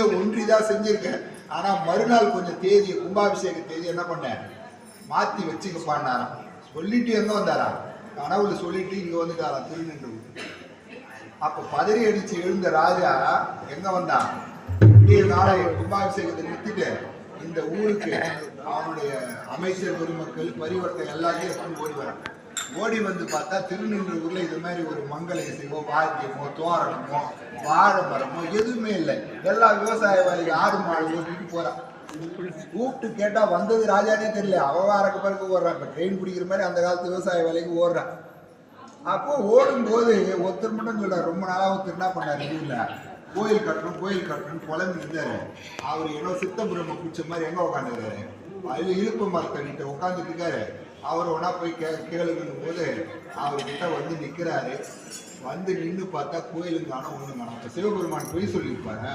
ஒன்றிதான் செஞ்சிருக்கேன். ஆனா மறுநாள் கொஞ்சம் தேதி கும்பாபிஷேக தேதி என்ன பண்ணேன் மாத்தி வச்சுக்கப்பான்னாராம். சொல்லிட்டு எங்க வந்தாரா கனவுல சொல்லிட்டு இங்க வந்துட்டாரா திருநின்று. அப்ப பதறி அடிச்சு எழுந்த ராஜா எங்க வந்தான் நாளை கும்பாபிஷேகத்தை நிறுத்திட்டு இந்த ஊருக்கு அவனுடைய அமைச்சர் பெருமக்கள் பரிவர்த்தனை எல்லாத்தையும் ஓடி வரான். ஓடி வந்து பார்த்தா திருநின்றூர்ல இது மாதிரி ஒரு மங்கள இசைவோ வாத்தியமோ தோரணமோ வாழை மரமோ எதுவுமே இல்லை. எல்லா விவசாய வேலைக்கு ஆடு மாடு ஓட்டிட்டு போறான். கூப்பிட்டு கேட்டா வந்தது ராஜானே தெரியல. அவன் அரக்கு பறக்க ஓடுறான். இப்ப ட்ரெயின் பிடிக்கிற மாதிரி அந்த காலத்து விவசாய வேலைக்கு ஓடுறான். அப்போ ஓடும்போது ஒருத்தர் மட்டும் சொல்றாரு, ரொம்ப நாளா ஒருத்தர் என்ன பண்ணாரு இல்ல கோயில் கட்டணும் புலம்பு இருந்தாரு. அவர் ஏதோ சித்தபுரம் பிடிச்ச மாதிரி எங்க உட்காந்துருக்காரு அது இழுப்பு மரத்தை உட்காந்துட்டு இருக்காரு. அவர் ஒன்னா போய் கேளுங்கும் போது அவர்கிட்ட வந்து நிக்கிறாரு. வந்து நின்று பார்த்தா கோயிலுங்கான ஒண்ணு காணும். சிவபெருமான் போய் சொல்லியிருப்பாரு.